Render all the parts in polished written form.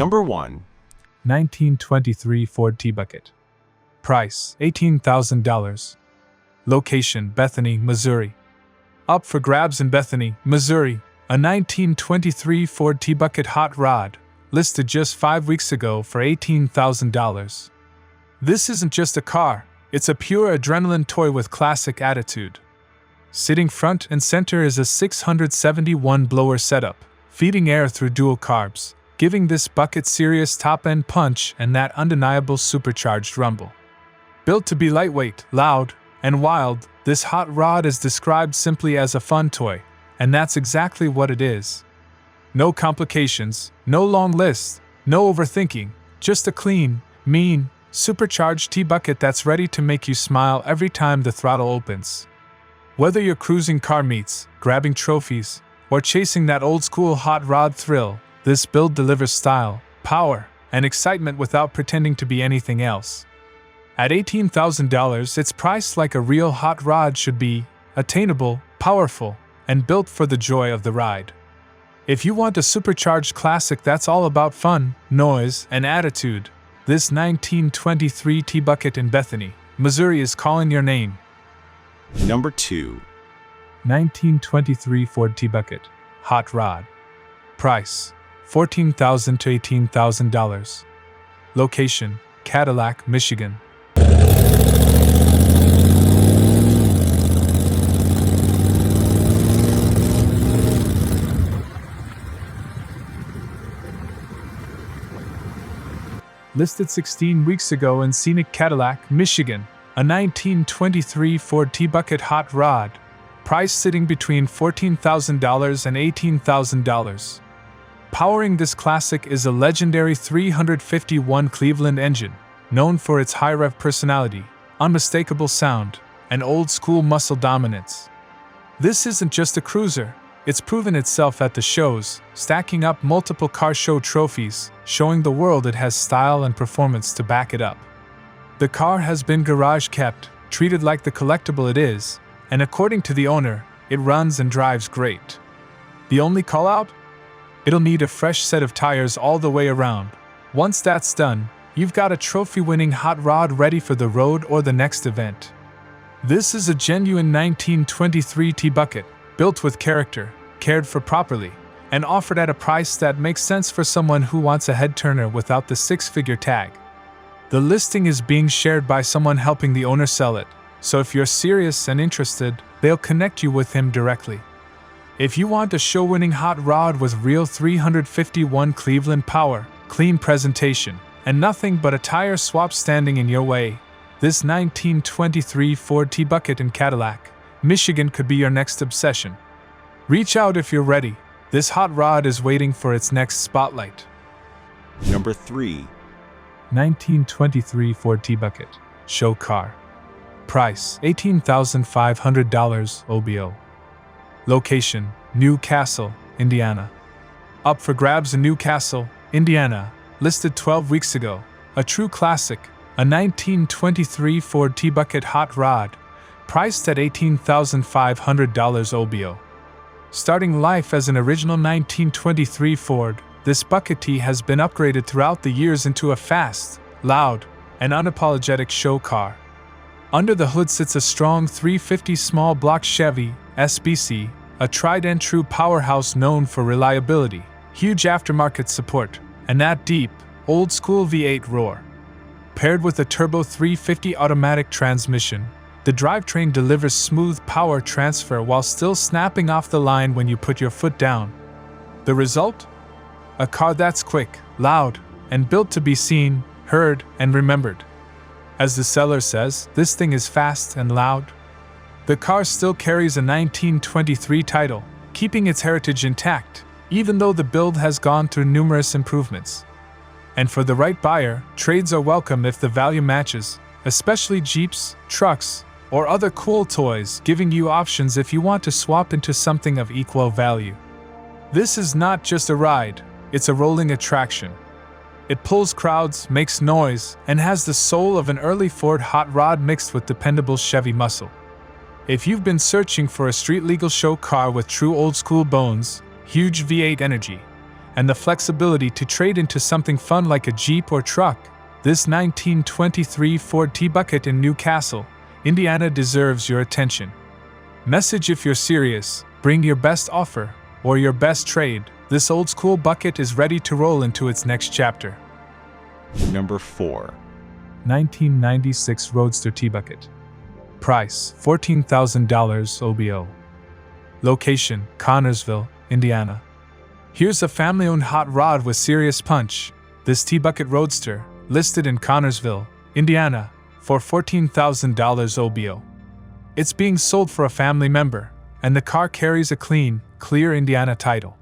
Number 1. 1923 Ford T-Bucket. Price, $18,000. Location, Bethany, Missouri. Up for grabs in Bethany, Missouri, a 1923 Ford T-Bucket hot rod, listed just 5 weeks ago for $18,000. This isn't just a car, it's a pure adrenaline toy with classic attitude. Sitting front and center is a 671 blower setup, feeding air through dual carbs, giving this bucket serious top-end punch and that undeniable supercharged rumble. Built to be lightweight, loud, and wild, this hot rod is described simply as a fun toy, and that's exactly what it is. No complications, no long list, no overthinking, just a clean, mean, supercharged T-Bucket that's ready to make you smile every time the throttle opens. Whether you're cruising car meets, grabbing trophies, or chasing that old-school hot rod thrill, this build delivers style, power, and excitement without pretending to be anything else. At $18,000, it's priced like a real hot rod should be: attainable, powerful, and built for the joy of the ride. If you want a supercharged classic that's all about fun, noise, and attitude, this 1923 T-Bucket in Bethany, Missouri is calling your name. Number 2. 1923 Ford T-Bucket hot rod. Price, $14,000 to $18,000. Location, Cadillac, Michigan. Listed 16 weeks ago in scenic Cadillac, Michigan, a 1923 Ford T-Bucket hot rod, price sitting between $14,000 and $18,000. Powering this classic is a legendary 351 Cleveland engine, known for its high-rev personality, unmistakable sound, and old-school muscle dominance. This isn't just a cruiser, it's proven itself at the shows, stacking up multiple car show trophies, showing the world it has style and performance to back it up. The car has been garage-kept, treated like the collectible it is, and according to the owner, it runs and drives great. The only call-out? It'll need a fresh set of tires all the way around. Once that's done, you've got a trophy-winning hot rod ready for the road or the next event. This is a genuine 1923 T-Bucket, built with character, cared for properly, and offered at a price that makes sense for someone who wants a head-turner without the six-figure tag. The listing is being shared by someone helping the owner sell it, so if you're serious and interested, they'll connect you with him directly. If you want a show-winning hot rod with real 351 Cleveland power, clean presentation, and nothing but a tire swap standing in your way, this 1923 Ford T-Bucket in Cadillac, Michigan could be your next obsession. Reach out if you're ready. This hot rod is waiting for its next spotlight. Number 3. 1923 Ford T-Bucket show car. Price, $18,500 OBO. Location, New Castle, Indiana. Up for grabs in New Castle, Indiana, listed 12 weeks ago. A true classic, a 1923 Ford T-Bucket hot rod, priced at $18,500 OBO. Starting life as an original 1923 Ford, this Bucket T has been upgraded throughout the years into a fast, loud, and unapologetic show car. Under the hood sits a strong 350 small block Chevy SBC, a tried-and-true powerhouse known for reliability, huge aftermarket support, and that deep, old-school V8 roar. Paired with a turbo 350 automatic transmission, the drivetrain delivers smooth power transfer while still snapping off the line when you put your foot down. The result? A car that's quick, loud, and built to be seen, heard, and remembered. As the seller says, this thing is fast and loud. The car still carries a 1923 title, keeping its heritage intact, even though the build has gone through numerous improvements. And for the right buyer, trades are welcome if the value matches, especially Jeeps, trucks, or other cool toys, giving you options if you want to swap into something of equal value. This is not just a ride, it's a rolling attraction. It pulls crowds, makes noise, and has the soul of an early Ford hot rod mixed with dependable Chevy muscle. If you've been searching for a street-legal show car with true old-school bones, huge V8 energy, and the flexibility to trade into something fun like a Jeep or truck, this 1923 Ford T-Bucket in Newcastle, Indiana deserves your attention. Message: if you're serious, bring your best offer or your best trade. This old-school bucket is ready to roll into its next chapter. Number 4. 1996 Roadster T-Bucket. Price: $14,000 OBO. Location: Connorsville, Indiana. Here's a family-owned hot rod with serious punch. This T-Bucket Roadster, listed in Connorsville, Indiana, for $14,000 OBO. It's being sold for a family member, and the car carries a clean, clear Indiana title.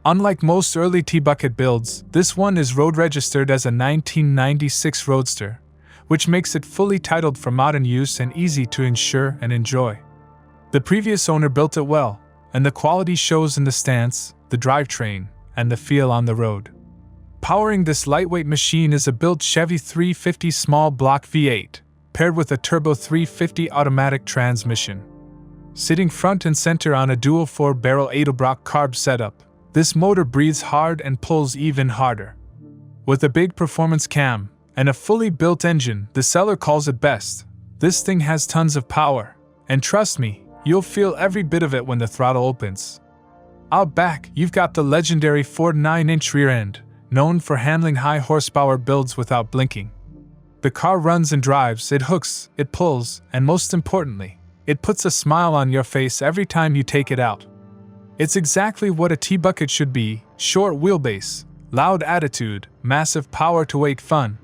Unlike most early T-Bucket builds, this one is road registered as a 1996 Roadster, which makes it fully titled for modern use and easy to insure and enjoy. The previous owner built it well, and the quality shows in the stance, the drivetrain, and the feel on the road. Powering this lightweight machine is a built Chevy 350 small block V8, paired with a turbo 350 automatic transmission. Sitting front and center on a dual 4-barrel Edelbrock carb setup, this motor breathes hard and pulls even harder. With a big performance cam and a fully built engine, the seller calls it best. This thing has tons of power, and trust me, you'll feel every bit of it when the throttle opens. Out back, you've got the legendary Ford 9-inch rear end, known for handling high horsepower builds without blinking. The car runs and drives, it hooks, it pulls, and most importantly, it puts a smile on your face every time you take it out. It's exactly what a T-Bucket should be: short wheelbase, loud attitude, massive power to weight fun.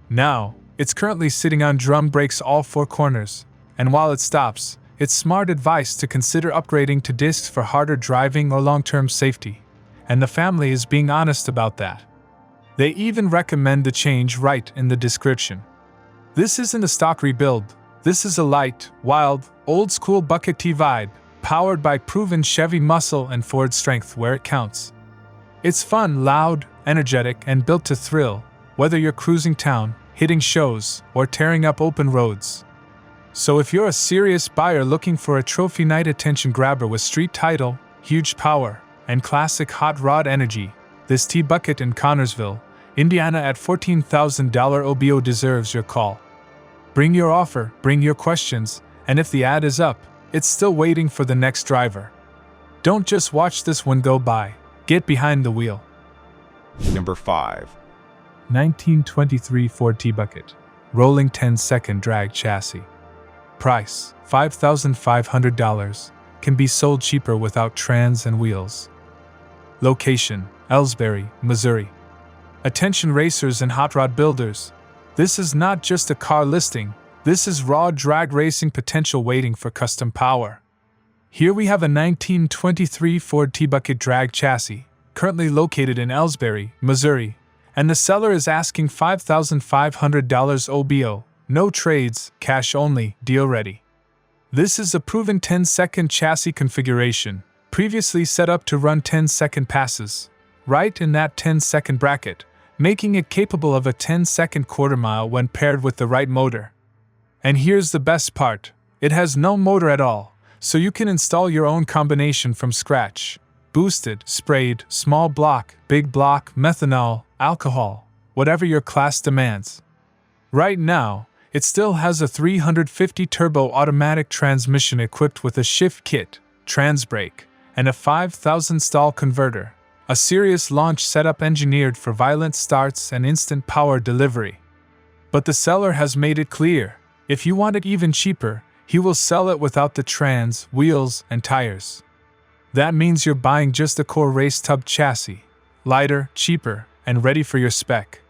Now, it's currently sitting on drum brakes all 4 corners, and while it stops, it's smart advice to consider upgrading to discs for harder driving or long-term safety, and the family is being honest about that. They even recommend the change right in the description. This isn't a stock rebuild, this is a light, wild, old-school Bucket T vibe, powered by proven Chevy muscle and Ford strength where it counts. It's fun, loud, energetic, and built to thrill, whether you're cruising town, hitting shows, or tearing up open roads. So if you're a serious buyer looking for a trophy night attention grabber with street title, huge power, and classic hot rod energy, this T-Bucket in Connorsville, Indiana at $14,000 OBO deserves your call. Bring your offer, bring your questions, and if the ad is up, it's still waiting for the next driver. Don't just watch this one go by, get behind the wheel. Number 5. 1923 Ford T-Bucket, rolling 10-second drag chassis. Price: $5,500, can be sold cheaper without trans and wheels. Location: Ellsbury, Missouri. Attention racers and hot rod builders, this is not just a car listing, this is raw drag racing potential waiting for custom power. Here we have a 1923 Ford T-Bucket drag chassis, currently located in Ellsbury, Missouri, and the seller is asking $5,500 OBO, no trades, cash only, deal ready. This is a proven 10-second chassis configuration, previously set up to run 10-second passes, right in that 10-second bracket, making it capable of a 10-second quarter-mile when paired with the right motor. And here's the best part, it has no motor at all, so you can install your own combination from scratch. Boosted, sprayed, small block, big block, methanol, alcohol, whatever your class demands. Right now, it still has a 350 turbo automatic transmission equipped with a shift kit, trans brake, and a 5,000 stall converter, a serious launch setup engineered for violent starts and instant power delivery. But the seller has made it clear, if you want it even cheaper, he will sell it without the trans, wheels, and tires. That means you're buying just a core race tub chassis, lighter, cheaper, and ready for your spec.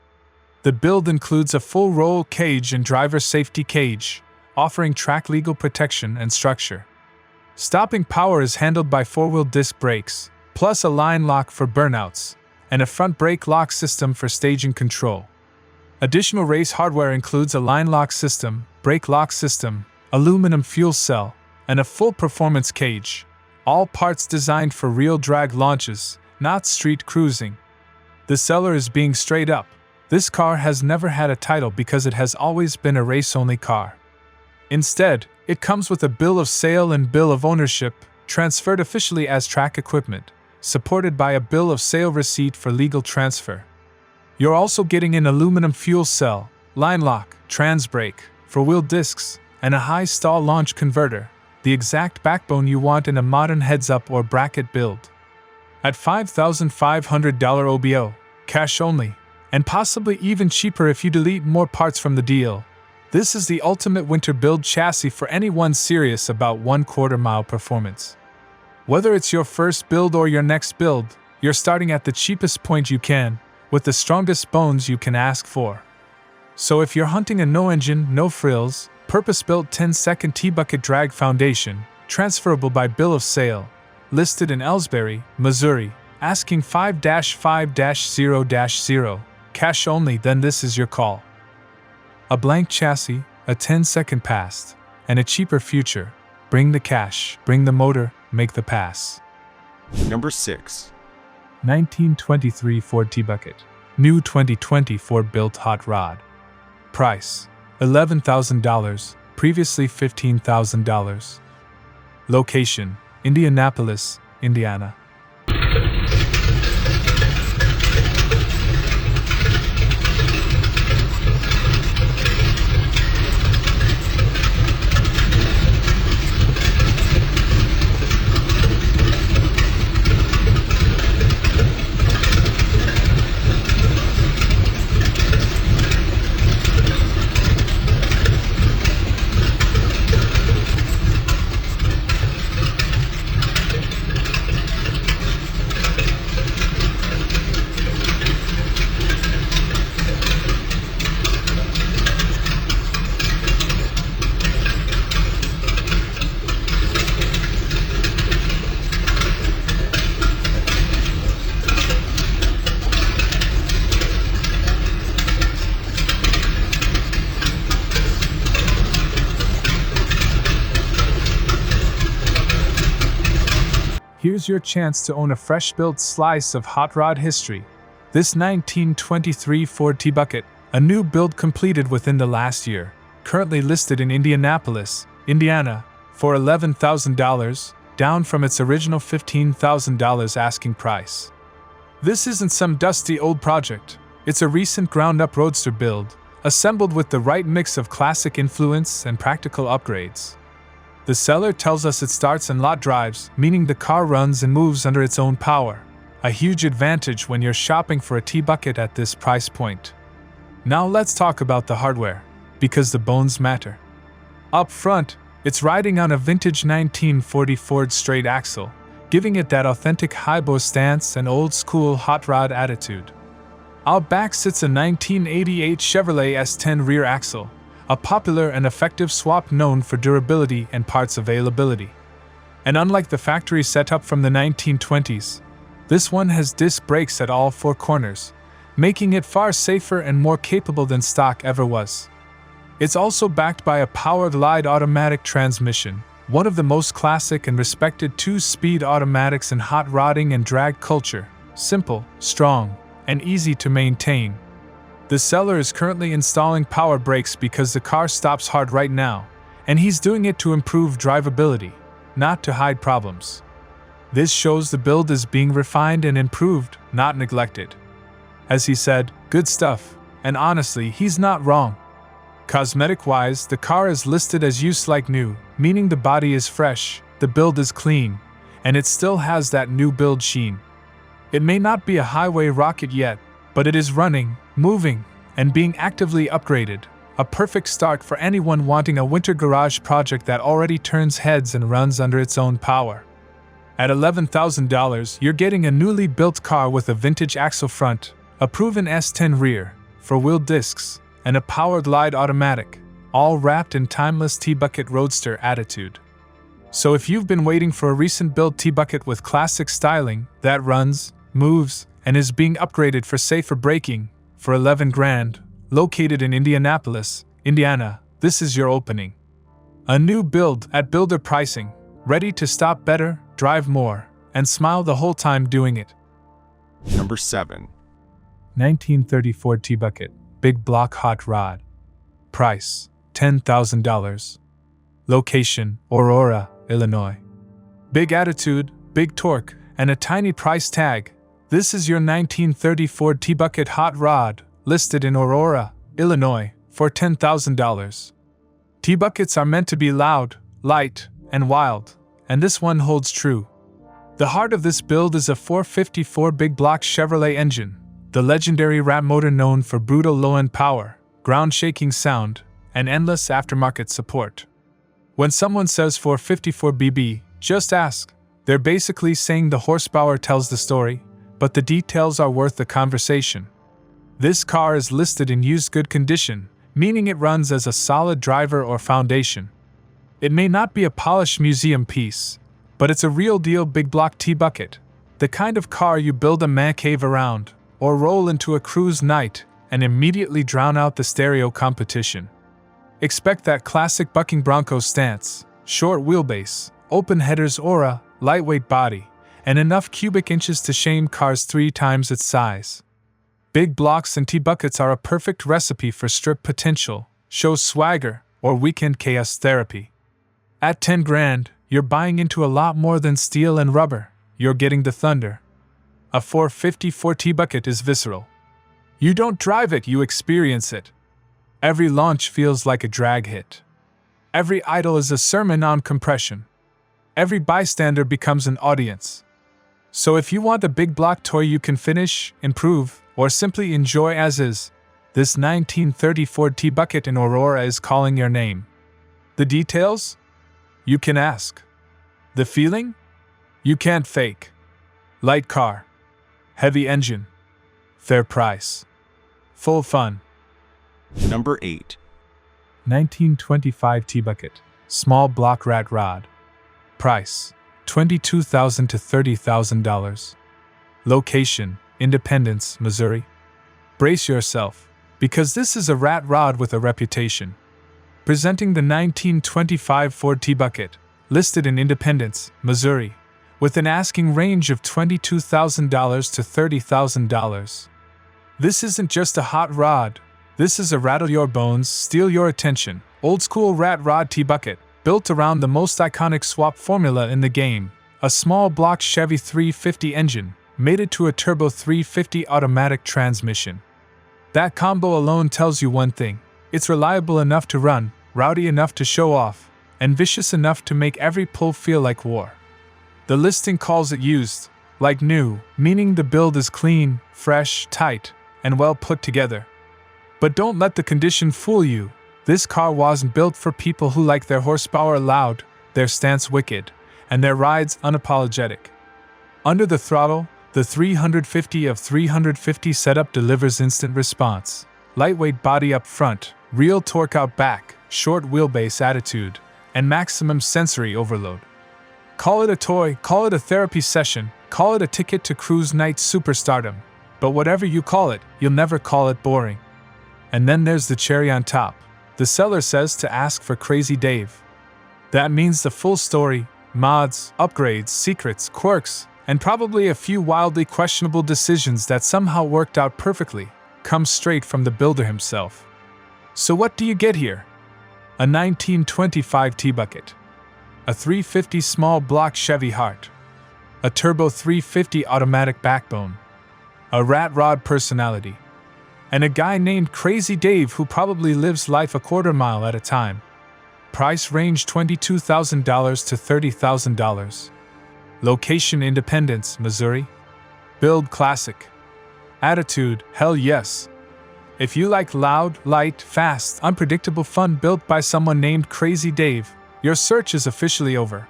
The build includes a full roll cage and driver safety cage, offering track legal protection and structure. Stopping power is handled by 4-wheel disc brakes, plus a line lock for burnouts, and a front brake lock system for staging control. Additional race hardware includes a line lock system, brake lock system, aluminum fuel cell, and a full performance cage, all parts designed for real drag launches, not street cruising. The seller is being straight up. This car has never had a title because it has always been a race-only car. Instead, it comes with a bill of sale and bill of ownership, transferred officially as track equipment, supported by a bill of sale receipt for legal transfer. You're also getting an aluminum fuel cell, line lock, trans brake, four-wheel discs, and a high stall launch converter, the exact backbone you want in a modern heads-up or bracket build. At $5,500 OBO, cash only, and possibly even cheaper if you delete more parts from the deal, this is the ultimate winter build chassis for anyone serious about 1/4 mile performance. Whether it's your first build or your next build, you're starting at the cheapest point you can, with the strongest bones you can ask for. So if you're hunting a no-engine, no-frills, purpose-built 10-second T-Bucket drag foundation, transferable by bill of sale, listed in Ellsbury, Missouri, asking 5-5-0-0, cash only, then this is your call. A blank chassis, a 10-second past, and a cheaper future. Bring the cash, bring the motor, make the pass. Number 6. 1923 Ford T-Bucket. New 2020 Ford-built hot rod. Price: $11,000, previously $15,000. Location: Indianapolis, Indiana. Here's your chance to own a fresh-built slice of hot rod history. This 1923 Ford T-Bucket, a new build completed within the last year, currently listed in Indianapolis, Indiana, for $11,000, down from its original $15,000 asking price. This isn't some dusty old project. It's a recent ground-up Roadster build, assembled with the right mix of classic influence and practical upgrades. The seller tells us it starts in lot drives, meaning the car runs and moves under its own power. A huge advantage when you're shopping for a T-Bucket at this price point. Now let's talk about the hardware, because the bones matter. Up front, it's riding on a vintage 1940 Ford straight axle, giving it that authentic high-bow stance and old-school hot rod attitude. Out back sits a 1988 Chevrolet S10 rear axle, a popular and effective swap known for durability and parts availability. And unlike the factory setup from the 1920s, this one has disc brakes at all four corners, making it far safer and more capable than stock ever was. It's also backed by a power-glide automatic transmission, one of the most classic and respected two-speed automatics in hot rodding and drag culture, simple, strong, and easy to maintain. The seller is currently installing power brakes because the car stops hard right now, and he's doing it to improve drivability, not to hide problems. This shows the build is being refined and improved, not neglected. As he said, good stuff, and honestly, he's not wrong. Cosmetic-wise, the car is listed as used like new, meaning the body is fresh, the build is clean, and it still has that new build sheen. It may not be a highway rocket yet, but it is running, moving, and being actively upgraded, a perfect start for anyone wanting a winter garage project that already turns heads and runs under its own power. At $11,000, you're getting a newly built car with a vintage axle front, a proven S10 rear, four-wheel discs, and a power-glide automatic, all wrapped in timeless T-Bucket Roadster attitude. So if you've been waiting for a recent built T-Bucket with classic styling that runs, moves, and is being upgraded for safer braking, for $11,000, located in Indianapolis, Indiana, this is your opening. A new build at builder pricing, ready to stop better, drive more, and smile the whole time doing it. Number 7. 1930 Ford T-Bucket, big block hot rod. Price: $10,000. Location: Aurora, Illinois. Big attitude, big torque, and a tiny price tag. This is your 1930 Ford T-Bucket hot rod, listed in Aurora, Illinois, for $10,000. T-Buckets are meant to be loud, light, and wild, and this one holds true. The heart of this build is a 454 big block Chevrolet engine, the legendary rat motor known for brutal low-end power, ground-shaking sound, and endless aftermarket support. When someone says 454 BB, just ask. They're basically saying the horsepower tells the story, but the details are worth the conversation. This car is listed in used good condition, meaning it runs as a solid driver or foundation. It may not be a polished museum piece, but it's a real deal big block T-Bucket, the kind of car you build a man cave around, or roll into a cruise night and immediately drown out the stereo competition. Expect that classic bucking Bronco stance, short wheelbase, open headers aura, lightweight body, and enough cubic inches to shame cars 3 times its size. Big blocks and T-Buckets are a perfect recipe for strip potential, show swagger, or weekend chaos therapy. At 10 grand, you're buying into a lot more than steel and rubber. You're getting the thunder. A 454 T-Bucket is visceral. You don't drive it, you experience it. Every launch feels like a drag hit. Every idle is a sermon on compression. Every bystander becomes an audience. So if you want a big block toy you can finish, improve, or simply enjoy as is, this 1930 Ford T-Bucket in Aurora is calling your name. The details? You can ask. The feeling? You can't fake. Light car. Heavy engine. Fair price. Full fun. Number 8. 1925 T-Bucket. Small block rat rod. Price: $22,000 to $30,000. Location: Independence, Missouri. Brace yourself, because this is a rat rod with a reputation. Presenting the 1925 Ford T-Bucket, listed in Independence, Missouri, with an asking range of $22,000 to $30,000. This isn't just a hot rod. This is a rattle your bones, steal your attention, old-school rat rod T-Bucket, built around the most iconic swap formula in the game, a small block Chevy 350 engine, mated to a turbo 350 automatic transmission. That combo alone tells you one thing: it's reliable enough to run, rowdy enough to show off, and vicious enough to make every pull feel like war. The listing calls it used, like new, meaning the build is clean, fresh, tight, and well put together. But don't let the condition fool you. This car wasn't built for people who like their horsepower loud, their stance wicked, and their rides unapologetic. Under the throttle, the 350 of 350 setup delivers instant response. Lightweight body up front, real torque out back, short wheelbase attitude, and maximum sensory overload. Call it a toy, call it a therapy session, call it a ticket to cruise night superstardom. But whatever you call it, you'll never call it boring. And then there's the cherry on top. The seller says to ask for Crazy Dave. That means the full story, mods, upgrades, secrets, quirks, and probably a few wildly questionable decisions that somehow worked out perfectly, comes straight from the builder himself. So what do you get here? A 1925 T-Bucket. A 350 small block Chevy heart. A turbo 350 automatic backbone. A rat rod personality. And a guy named Crazy Dave who probably lives life a quarter mile at a time. Price range $22,000 to $30,000. Location: Independence, Missouri. Build: classic. Attitude: hell yes. If you like loud, light, fast, unpredictable fun built by someone named Crazy Dave, your search is officially over.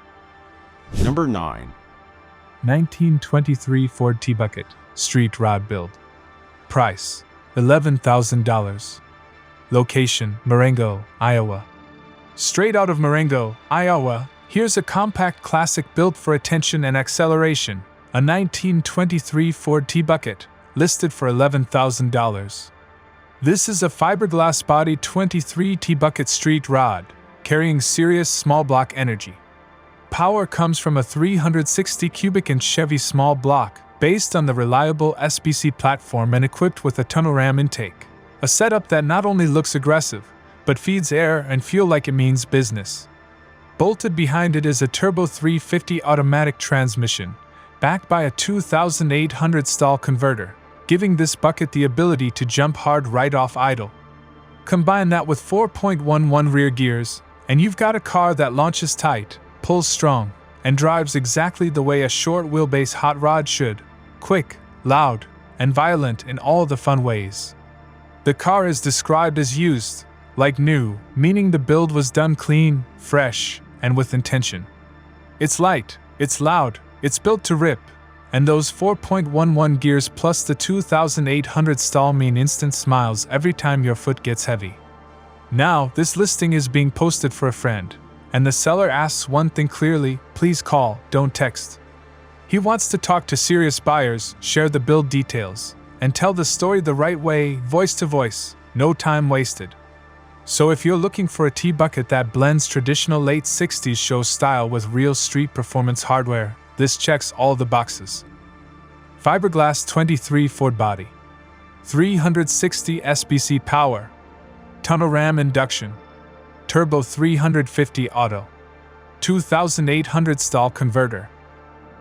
Number 9. 1923 Ford T-Bucket, street rod build. Price: $11,000. Location: Marengo, Iowa. Straight out of Marengo, Iowa, here's a compact classic built for attention and acceleration, a 1923 Ford T-Bucket, listed for $11,000. This is a fiberglass body 23 T-Bucket street rod, carrying serious small block energy. Power comes from a 360 cubic inch Chevy small block, based on the reliable SBC platform and equipped with a tunnel ram intake. A setup that not only looks aggressive, but feeds air and fuel like it means business. Bolted behind it is a turbo 350 automatic transmission, backed by a 2,800 stall converter, giving this bucket the ability to jump hard right off idle. Combine that with 4.11 rear gears, and you've got a car that launches tight, pulls strong, and drives exactly the way a short wheelbase hot rod should: quick, loud, and violent in all the fun ways. The car is described as used, like new, meaning the build was done clean, fresh, and with intention. It's light, it's loud, it's built to rip, and those 4.11 gears plus the 2,800 stall mean instant smiles every time your foot gets heavy. Now, this listing is being posted for a friend, and the seller asks one thing clearly: please call, don't text. He wants to talk to serious buyers, share the build details, and tell the story the right way, voice to voice, no time wasted. So if you're looking for a T-Bucket that blends traditional late 60s show style with real street performance hardware, this checks all the boxes. Fiberglass 23 Ford body, 360 SBC power, tunnel ram induction, turbo 350 auto, 2,800 stall converter,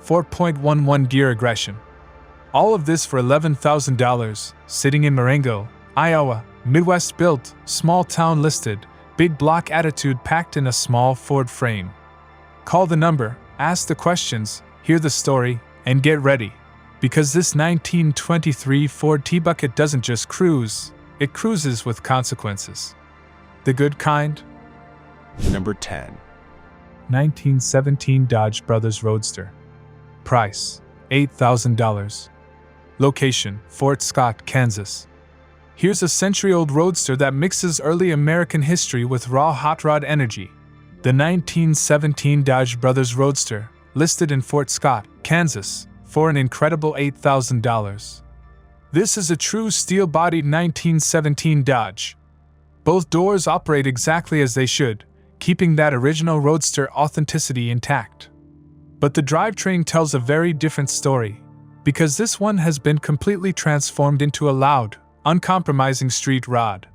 4.11 gear aggression. All of this for $11,000, sitting in Marengo, Iowa, Midwest built, small town listed, big block attitude packed in a small Ford frame. Call the number, ask the questions, hear the story, and get ready. Because this 1923 Ford T-Bucket doesn't just cruise, it cruises with consequences. The good kind? Number 10. 1917 Dodge Brothers Roadster. Price: $8,000. Location: Fort Scott, Kansas. Here's a century-old roadster that mixes early American history with raw hot rod energy. The 1917 Dodge Brothers Roadster, listed in Fort Scott, Kansas, for an incredible $8,000. This is a true steel-bodied 1917 Dodge. Both doors operate exactly as they should, keeping that original Roadster authenticity intact. But the drivetrain tells a very different story, because this one has been completely transformed into a loud, uncompromising street rod.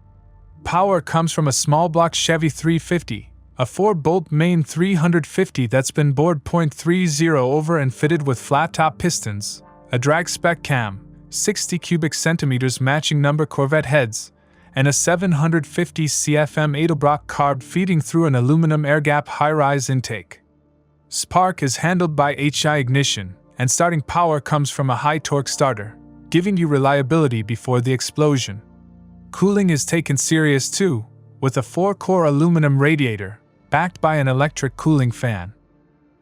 Power comes from a small block Chevy 350, a 4-bolt main 350 that's been bored .30 over and fitted with flat-top pistons, a drag spec cam, 60 cubic centimeters matching number Corvette heads, and a 750 CFM Edelbrock carb feeding through an aluminum air-gap high-rise intake. Spark is handled by HI ignition, and starting power comes from a high-torque starter, giving you reliability before the explosion. Cooling is taken serious too, with a 4-core aluminum radiator, backed by an electric cooling fan.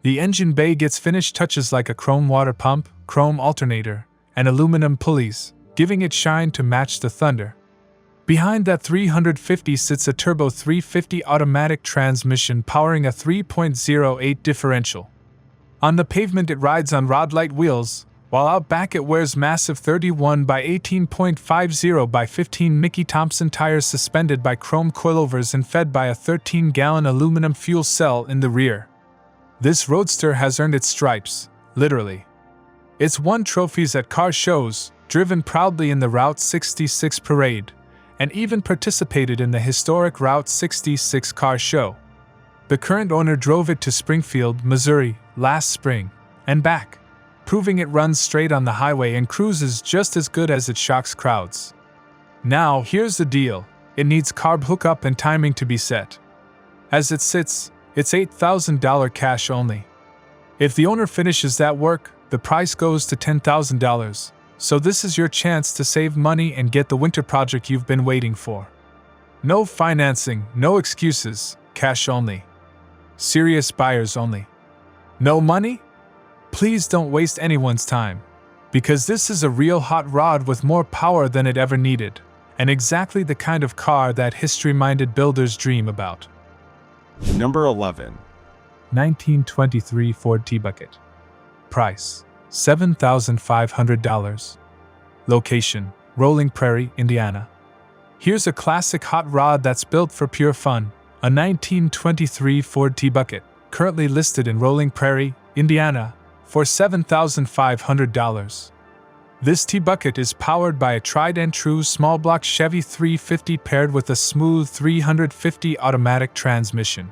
The engine bay gets finished touches like a chrome water pump, chrome alternator, and aluminum pulleys, giving it shine to match the thunder. Behind that 350 sits a turbo 350 automatic transmission powering a 3.08 differential. On the pavement it rides on rod-light wheels, while out back it wears massive 31 by 18.50 by 15 Mickey Thompson tires suspended by chrome coilovers and fed by a 13-gallon aluminum fuel cell in the rear. This roadster has earned its stripes, literally. It's won trophies at car shows, driven proudly in the Route 66 parade, and even participated in the historic Route 66 car show. The current owner drove it to Springfield, Missouri, last spring, and back, proving it runs straight on the highway and cruises just as good as it shocks crowds. Now, here's the deal: it needs carb hookup and timing to be set. As it sits, it's $8,000 cash only. If the owner finishes that work, the price goes to $10,000. So this is your chance to save money and get the winter project you've been waiting for. No financing, no excuses, cash only. Serious buyers only. No money? Please don't waste anyone's time, because this is a real hot rod with more power than it ever needed, and exactly the kind of car that history-minded builders dream about. Number 11. 1923 Ford T-Bucket. Price: $7,500. Location: Rolling Prairie, Indiana. Here's a classic hot rod that's built for pure fun, a 1923 Ford T-Bucket, currently listed in Rolling Prairie, Indiana, for $7,500. This T-Bucket is powered by a tried-and-true small-block Chevy 350 paired with a smooth 350 automatic transmission.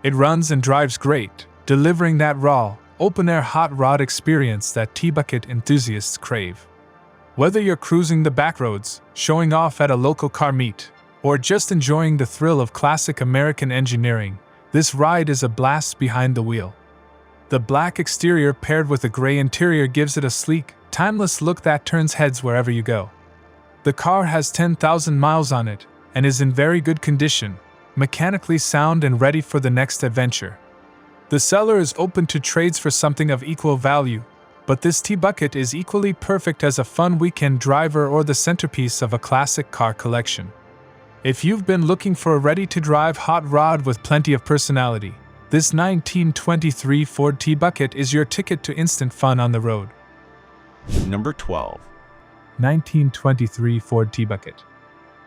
It runs and drives great, delivering that raw, open-air hot rod experience that T-Bucket enthusiasts crave. Whether you're cruising the backroads, showing off at a local car meet, or just enjoying the thrill of classic American engineering, this ride is a blast behind the wheel. The black exterior paired with a gray interior gives it a sleek, timeless look that turns heads wherever you go. The car has 10,000 miles on it and is in very good condition, mechanically sound and ready for the next adventure. The seller is open to trades for something of equal value, but this T-Bucket is equally perfect as a fun weekend driver or the centerpiece of a classic car collection. If you've been looking for a ready-to-drive hot rod with plenty of personality, this 1923 Ford T-Bucket is your ticket to instant fun on the road. Number 12. 1923 Ford T-Bucket.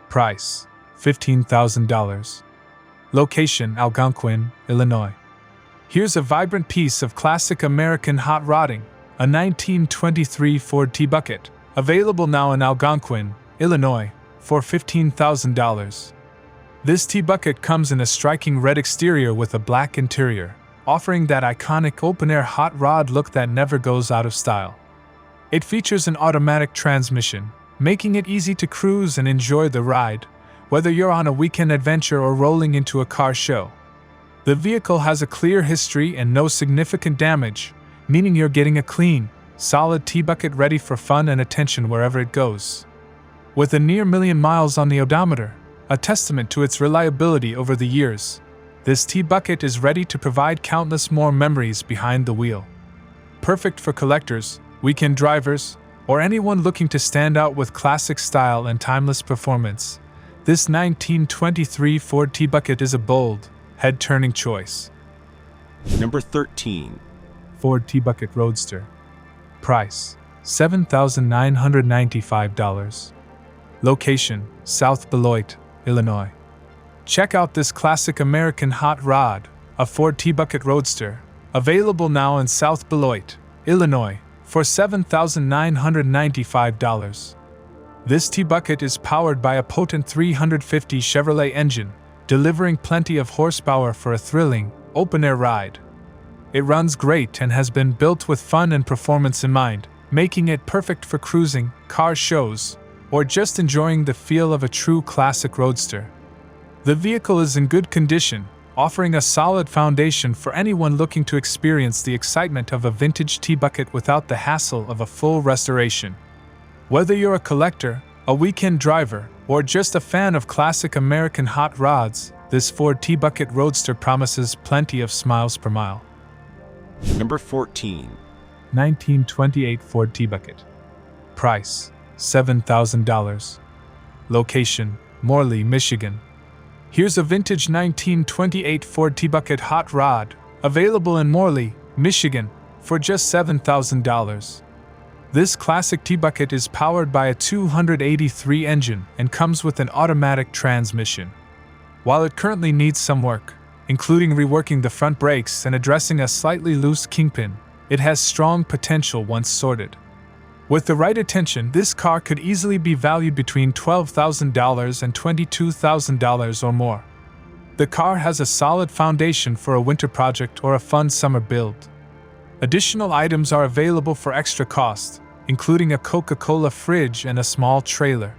Price: $15,000. Location: Algonquin, Illinois. Here's a vibrant piece of classic American hot rodding, a 1923 Ford T-Bucket, available now in Algonquin, Illinois, for $15,000. This T-Bucket comes in a striking red exterior with a black interior, offering that iconic open-air hot rod look that never goes out of style. It features an automatic transmission, making it easy to cruise and enjoy the ride, whether you're on a weekend adventure or rolling into a car show. The vehicle has a clear history and no significant damage, meaning you're getting a clean, solid T-Bucket ready for fun and attention wherever it goes. With a near million miles on the odometer, a testament to its reliability over the years, this T-Bucket is ready to provide countless more memories behind the wheel. Perfect for collectors, weekend drivers, or anyone looking to stand out with classic style and timeless performance, this 1923 Ford T-Bucket is a bold, head-turning choice. Number 13. Ford T-Bucket Roadster. Price: $7,995. Location: South Beloit, Illinois. Check out this classic American hot rod, a Ford T-Bucket Roadster, available now in South Beloit, Illinois, for $7,995. This T-Bucket is powered by a potent 350 Chevrolet engine, delivering plenty of horsepower for a thrilling, open-air ride. It runs great and has been built with fun and performance in mind, making it perfect for cruising, car shows, or just enjoying the feel of a true classic roadster. The vehicle is in good condition, offering a solid foundation for anyone looking to experience the excitement of a vintage T-Bucket without the hassle of a full restoration. Whether you're a collector, a weekend driver, or just a fan of classic American hot rods, this Ford T-Bucket Roadster promises plenty of smiles per mile. Number 14. 1928 Ford T-Bucket. Price: $7,000. Location: Morley, Michigan. Here's a vintage 1928 Ford T-Bucket hot rod, available in Morley, Michigan, for just $7,000. This classic T-Bucket is powered by a 283 engine and comes with an automatic transmission. While it currently needs some work, including reworking the front brakes and addressing a slightly loose kingpin, it has strong potential once sorted. With the right attention, this car could easily be valued between $12,000 and $22,000 or more. The car has a solid foundation for a winter project or a fun summer build. Additional items are available for extra cost, including a Coca-Cola fridge and a small trailer.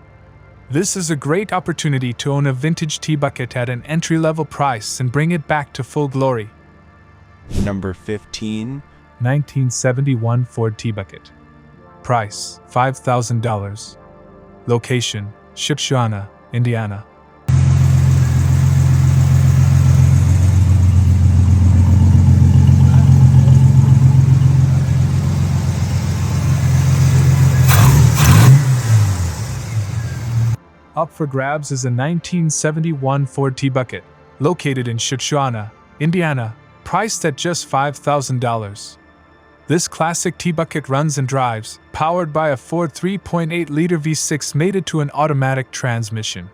This is a great opportunity to own a vintage T-Bucket at an entry-level price and bring it back to full glory. Number 15. 1971 Ford T-Bucket. Price: $5,000. Location: Shipshewana, Indiana. Up for grabs is a 1971 Ford T-Bucket, located in Shipshewana, Indiana, priced at just $5,000. This classic T-Bucket runs and drives, powered by a Ford 3.8-liter V6 mated to an automatic transmission.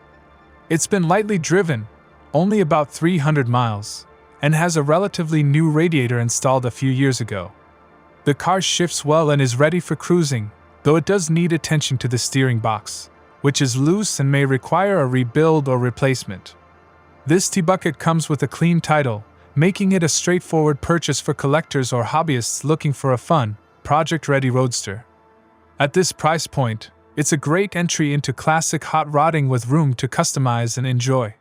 It's been lightly driven, only about 300 miles, and has a relatively new radiator installed a few years ago. The car shifts well and is ready for cruising, though it does need attention to the steering box, which is loose and may require a rebuild or replacement. This T-Bucket comes with a clean title, making it a straightforward purchase for collectors or hobbyists looking for a fun, project-ready roadster. At this price point, it's a great entry into classic hot rodding with room to customize and enjoy.